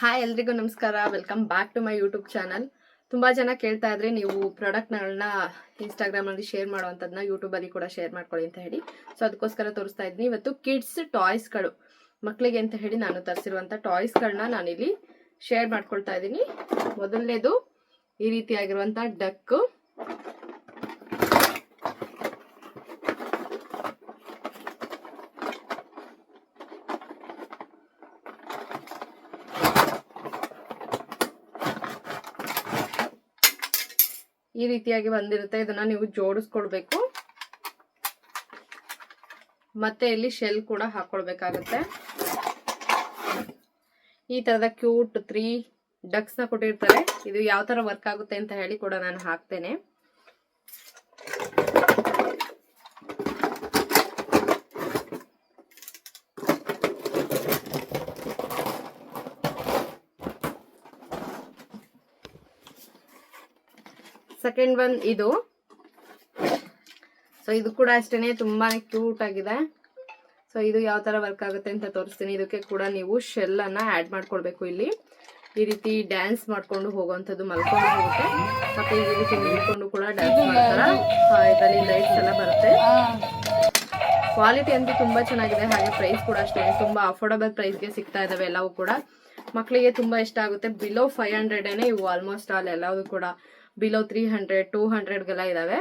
Hi ಎಲ್ರಿಗೂ ನಮಸ್ಕಾರ. Welcome back to my YouTube channel. ತುಂಬಾ ಜನ ಕೇಳ್ತಾ ಇದ್ರೆ ನೀವು ಪ್ರಾಡಕ್ಟ್ಗಳನ್ನ ಇನ್ಸ್ಟಾಗ್ರಾಮಲ್ಲಿ ಶೇರ್ ಮಾಡುವಂಥದ್ದನ್ನ ಯೂಟ್ಯೂಬಲ್ಲಿ ಕೂಡ ಶೇರ್ ಮಾಡ್ಕೊಳ್ಳಿ ಅಂತ ಹೇಳಿ. ಸೊ ಅದಕ್ಕೋಸ್ಕರ ತೋರಿಸ್ತಾ ಇದ್ದೀನಿ. ಇವತ್ತು ಕಿಡ್ಸ್ ಟಾಯ್ಸ್ಗಳು ಮಕ್ಕಳಿಗೆ ಅಂತ ಹೇಳಿ ನಾನು ತರಿಸಿರುವಂಥ ಟಾಯ್ಸ್ಗಳನ್ನ ನಾನಿಲ್ಲಿ ಶೇರ್ ಮಾಡ್ಕೊಳ್ತಾ ಇದ್ದೀನಿ. ಮೊದಲನೇದು ಈ ರೀತಿಯಾಗಿರುವಂಥ ಡಕ್. ಈ ರೀತಿಯಾಗಿ ಬಂದಿರುತ್ತೆ. ಇದನ್ನ ನೀವು ಜೋಡಿಸ್ಕೊಳ್ಬೇಕು. ಮತ್ತೆ ಇಲ್ಲಿ ಶೆಲ್ ಕೂಡ ಹಾಕೊಳ್ಬೇಕಾಗುತ್ತೆ. ಈ ತರದ ಕ್ಯೂಟ್ 3 ಡಕ್ಸ್ ನ ಕೊಟ್ಟಿರ್ತಾರೆ. ಇದು ಯಾವ ತರ ವರ್ಕ್ ಆಗುತ್ತೆ ಅಂತ ಹೇಳಿ ಕೂಡ ನಾನು ಹಾಕ್ತೇನೆ. ಸೆಕೆಂಡ್ ಒನ್ ಇದು. ಸೊ ಇದು ಕೂಡ ಅಷ್ಟೇನೆ ತುಂಬಾನೇ ಕ್ಯೂಟ್ ಆಗಿದೆ. ಸೊ ಇದು ಯಾವ ತರ ವರ್ಕ್ ಆಗುತ್ತೆ ಅಂತ ತೋರಿಸ್ತೀನಿ. ಇದಕ್ಕೆ ಕೂಡ ನೀವು ಶೆಲ್ ಅನ್ನ ಆಡ್ ಮಾಡ್ಕೊಳ್ಬೇಕು. ಇಲ್ಲಿ ಈ ರೀತಿ ಡ್ಯಾನ್ಸ್ ಮಾಡ್ಕೊಂಡು ಹೋಗುವಂಥದ್ದು, ಮಲ್ಕೊಂಡು ಹೋಗುತ್ತೆ. ಮತ್ತೆ ಈ ರೀತಿ ನಿಂತ್ಕೊಂಡು ಕೂಡ ಡ್ಯಾನ್ಸ್ ಮಾಡ್ತಾರ. ಇದರಲ್ಲಿ ಲೈಟ್ಸ್ ಎಲ್ಲ ಬರುತ್ತೆ. ಕ್ವಾಲಿಟಿ ಅಂತೂ ತುಂಬಾ ಚೆನ್ನಾಗಿದೆ. ಹಾಗೆ ಪ್ರೈಸ್ ಕೂಡ ಅಷ್ಟೇ ತುಂಬಾ ಅಫೋರ್ಡಬಲ್ ಪ್ರೈಸ್ಗೆ ಸಿಗ್ತಾ ಇದಾವೆ. ಎಲ್ಲವೂ ಕೂಡ ಮಕ್ಕಳಿಗೆ ತುಂಬಾ ಇಷ್ಟ ಆಗುತ್ತೆ. ಬಿಲೋ 500 ಇವು ಆಲ್ಮೋಸ್ಟ್ ಆಲ್ ಎಲ್ಲವೂ ಕೂಡ. ಬಿಲೋ 300 200ಗೆಲ್ಲ ಇದಾವೆ.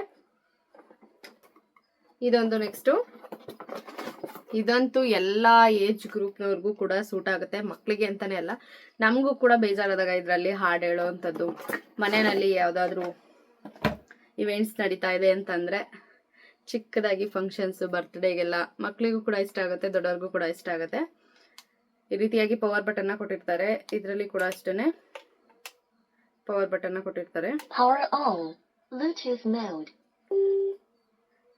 ಇದೊಂದು ನೆಕ್ಸ್ಟ್. ಇದಂತೂ ಎಲ್ಲಾ ಏಜ್ ಗ್ರೂಪ್ನವ್ರಿಗೂ ಕೂಡ ಸೂಟ್ ಆಗುತ್ತೆ. ಮಕ್ಕಳಿಗೆ ಅಂತಾನೆ ಅಲ್ಲ, ನಮಗೂ ಕೂಡ ಬೇಜಾರಾದಾಗ ಇದರಲ್ಲಿ ಹಾಡು ಹೇಳೋವಂಥದ್ದು, ಮನೆಯಲ್ಲಿ ಯಾವ್ದಾದ್ರು ಇವೆಂಟ್ಸ್ ನಡೀತಾ ಇದೆ ಅಂತಂದ್ರೆ, ಚಿಕ್ಕದಾಗಿ ಫಂಕ್ಷನ್ಸ್, ಬರ್ತ್ಡೇಗೆಲ್ಲ ಮಕ್ಕಳಿಗೂ ಕೂಡ ಇಷ್ಟ ಆಗುತ್ತೆ, ದೊಡ್ಡವ್ರಿಗೂ ಕೂಡ ಇಷ್ಟ ಆಗುತ್ತೆ. ಈ ರೀತಿಯಾಗಿ ಪವರ್ ಬಟನ್ ಕೊಟ್ಟಿರ್ತಾರೆ. ಇದರಲ್ಲಿ ಕೂಡ ಅಷ್ಟೇನೆ ಪವರ್ ಬಟನ್ ಕೊಟ್ಟಿರ್ತಾರೆ.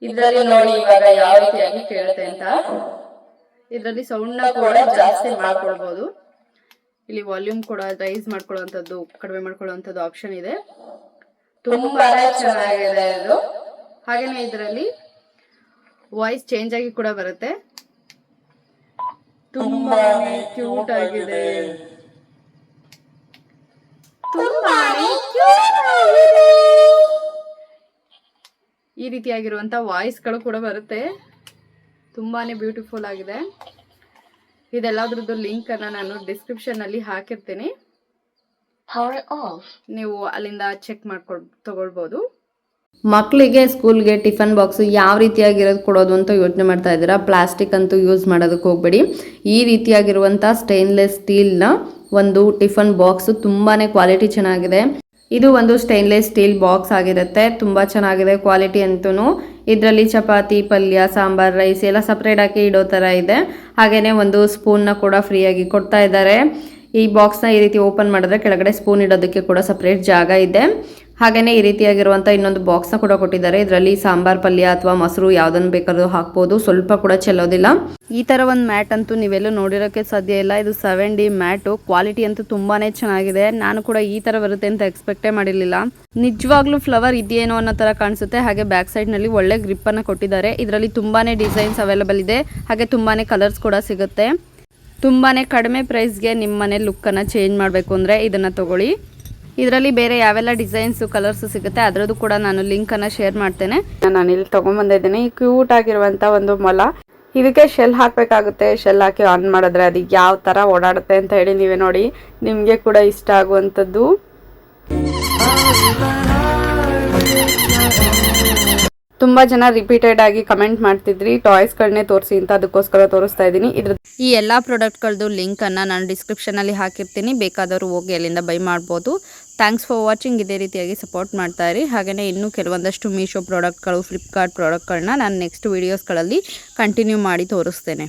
ಇದರಲ್ಲಿ ನೋಡಿ ಇವಾಗ ಯಾವ ರೀತಿಯಾಗಿ ಕೇಳುತ್ತೆ ಅಂತ. ಇದರಲ್ಲಿ ಸೌಂಡ್ ನ ಕೂಡ ಜಾಸ್ತಿ ಮಾಡ್ಕೊಳ್ಬಹುದು. ಇಲ್ಲಿ ವಾಲ್ಯೂಮ್ ಕೂಡ ರೈಸ್ ಮಾಡ್ಕೊಳ್ಳುವಂಥದ್ದು, ಕಡಿಮೆ ಮಾಡ್ಕೊಳ್ಳುವಂಥದ್ದು ಆಪ್ಷನ್ ಇದೆ. ತುಂಬಾ ಚೆನ್ನಾಗಿದೆ ಇದು. ಹಾಗೇನೆ ಇದರಲ್ಲಿ ವಾಯ್ಸ್ ಚೇಂಜ್ ಆಗಿ ಕೂಡ ಬರುತ್ತೆ. ತುಂಬಾ ಕ್ಯೂಟ್ ಆಗಿದೆ. ಈ ರೀತಿಯಾಗಿರುವಂತ ವಾಯ್ಸ್ಗಳು ಕೂಡ ಬರುತ್ತೆ. ತುಂಬಾನೇ ಬ್ಯೂಟಿಫುಲ್ ಆಗಿದೆ. ಇದೆಲ್ಲದ್ರದ್ದು ಲಿಂಕ್ ಅನ್ನ ನಾನು ಡಿಸ್ಕ್ರಿಪ್ಷನ್ ಅಲ್ಲಿ ಹಾಕಿರ್ತೀನಿ. ನೀವು ಅಲ್ಲಿಂದ ಚೆಕ್ ತಗೊಳ್ಬಹುದು. ಮಕ್ಕಳಿಗೆ ಸ್ಕೂಲ್ಗೆ ಟಿಫನ್ ಬಾಕ್ಸ್ ಯಾವ ರೀತಿಯಾಗಿರೋದು ಕೊಡೋದು ಅಂತ ಯೋಚನೆ ಮಾಡ್ತಾ ಇದ್ದೀರಾ? ಪ್ಲಾಸ್ಟಿಕ್ ಅಂತೂ ಯೂಸ್ ಮಾಡೋದಕ್ಕೆ ಹೋಗ್ಬೇಡಿ. ಈ ರೀತಿಯಾಗಿರುವಂಥ ಸ್ಟೇನ್ಲೆಸ್ ಸ್ಟೀಲ್ನ ಒಂದು ಟಿಫನ್ ಬಾಕ್ಸ್ ತುಂಬಾನೇ ಕ್ವಾಲಿಟಿ ಚೆನ್ನಾಗಿದೆ. ಇದು ಒಂದು ಸ್ಟೇನ್ಲೆಸ್ ಸ್ಟೀಲ್ ಬಾಕ್ಸ್ ಆಗಿರುತ್ತೆ. ತುಂಬಾ ಚೆನ್ನಾಗಿದೆ ಕ್ವಾಲಿಟಿ ಅಂತೂ. ಇದರಲ್ಲಿ ಚಪಾತಿ, ಪಲ್ಯ, ಸಾಂಬಾರ್, ರೈಸ್ ಎಲ್ಲ ಸಪ್ರೇಟ್ ಆಗಿ ಇಡೋ ತರ ಇದೆ. ಹಾಗೇನೆ ಒಂದು ಸ್ಪೂನ್ ನ ಕೂಡ ಫ್ರೀ ಆಗಿ ಕೊಡ್ತಾ ಇದ್ದಾರೆ. ಈ ಬಾಕ್ಸ್ ನ ಈ ರೀತಿ ಓಪನ್ ಮಾಡಿದ್ರೆ ಕೆಳಗಡೆ ಸ್ಪೂನ್ ಇಡೋದಕ್ಕೆ ಕೂಡ ಸಪ್ರೇಟ್ ಜಾಗ ಇದೆ. ಹಾಗೇನೆ ಈ ರೀತಿಯಾಗಿರುವಂತ ಇನ್ನೊಂದು ಬಾಕ್ಸ್ ನ ಕೂಡ ಕೊಟ್ಟಿದ್ದಾರೆ. ಇದರಲ್ಲಿ ಸಾಂಬಾರ್, ಪಲ್ಯ ಅಥವಾ ಮೊಸರು ಯಾವ್ದನ್ನು ಬೇಕಾದ್ರೂ ಹಾಕ್ಬೋದು. ಸ್ವಲ್ಪ ಕೂಡ ಚೆಲ್ಲೋದಿಲ್ಲ. ಈ ತರ ಒಂದು ಮ್ಯಾಟ್ ಅಂತೂ ನೀವೆಲ್ಲೂ ನೋಡಿರೋಕೆ ಸಾಧ್ಯ ಇಲ್ಲ. ಇದು 7D ಮ್ಯಾಟ್. ಕ್ವಾಲಿಟಿ ಅಂತೂ ತುಂಬಾನೇ ಚೆನ್ನಾಗಿದೆ. ನಾನು ಕೂಡ ಈ ತರ ಬರುತ್ತೆ ಅಂತ ಎಕ್ಸ್ಪೆಕ್ಟೇ ಮಾಡಿರ್ಲಿಲ್ಲ. ನಿಜವಾಗ್ಲೂ ಫ್ಲವರ್ ಇದೆಯೇನೋ ಅನ್ನೋ ತರ ಕಾಣಿಸುತ್ತೆ. ಹಾಗೆ ಬ್ಯಾಕ್ ಸೈಡ್ ನಲ್ಲಿ ಒಳ್ಳೆ ಗ್ರಿಪ್ ಅನ್ನ ಕೊಟ್ಟಿದ್ದಾರೆ. ಇದರಲ್ಲಿ ತುಂಬಾನೇ ಡಿಸೈನ್ಸ್ ಅವೈಲೇಬಲ್ ಇದೆ. ಹಾಗೆ ತುಂಬಾನೇ ಕಲರ್ಸ್ ಕೂಡ ಸಿಗುತ್ತೆ. ತುಂಬಾನೇ ಕಡಿಮೆ ಪ್ರೈಸ್ಗೆ ನಿಮ್ಮ ಮನೆ ಲುಕ್ ಅನ್ನ ಚೇಂಜ್ ಮಾಡಬೇಕು ಅಂದ್ರೆ ಇದನ್ನ ತಗೊಳ್ಳಿ. ಇದರಲ್ಲಿ ಬೇರೆ ಯಾವೆಲ್ಲ ಡಿಸೈನ್ಸ್, ಕಲರ್ಸ್ ಸಿಗುತ್ತೆ ಅದರದ್ದು ಕೂಡ ನಾನು ಲಿಂಕ್ ಅನ್ನ ಶೇರ್ ಮಾಡ್ತೇನೆ. ನಾನು ಇಲ್ಲಿ ತಗೊಂಡ್ಬಂದಿದ್ದೀನಿ. ಈ ಕ್ಯೂಟ್ ಆಗಿರುವಂತ ಒಂದು ಮೊಲ. ಇದಕ್ಕೆ ಶೆಲ್ ಹಾಕಬೇಕಾಗುತ್ತೆ. ಶೆಲ್ ಹಾಕಿ ಆನ್ ಮಾಡಿದ್ರೆ ಅದು ಯಾವ ತರ ಓಡಾಡುತ್ತೆ ಅಂತ ಹೇಳಿ ನೀವೇ ನೋಡಿ. ನಿಮಗೆ ಕೂಡ ಇಷ್ಟ ಆಗುವಂಥದ್ದು. ತುಂಬಾ ಜನ ರಿಪೀಟೆಡ್ ಆಗಿ ಕಮೆಂಟ್ ಮಾಡ್ತಿದ್ರಿ ಟಾಯ್ಸ್ ಗಳನ್ನೇ ತೋರಿಸಿ ಅಂತ, ಅದಕ್ಕೋಸ್ಕರ ತೋರಿಸ್ತಾ ಇದ್ದೀನಿ. ಈ ಎಲ್ಲಾ ಪ್ರಾಡಕ್ಟ್ ಗಳದ್ದು ಲಿಂಕ್ ಅನ್ನ ನಾನು ಡಿಸ್ಕ್ರಿಪ್ಷನ್ ಅಲ್ಲಿ ಹಾಕಿರ್ತೀನಿ. ಬೇಕಾದವರು ಹೋಗಿ ಅಲ್ಲಿಂದ ಬೈ ಮಾಡ್ಬೋದು. Thanks for watching. ಇದೇ ರೀತಿಯಾಗಿ ಸಪೋರ್ಟ್ ಮಾಡ್ತಾ ಇರಿ. ಹಾಗೆಯೇ ಇನ್ನೂ ಕೆಲವೊಂದಷ್ಟು ಮೀಶೋ ಪ್ರಾಡಕ್ಟ್ಗಳು, ಫ್ಲಿಪ್ಕಾರ್ಟ್ ಪ್ರಾಡಕ್ಟ್ಗಳನ್ನ ನಾನು ನೆಕ್ಸ್ಟ್ ವಿಡಿಯೋಸ್ಗಳಲ್ಲಿ ಕಂಟಿನ್ಯೂ ಮಾಡಿ ತೋರಿಸ್ತೇನೆ.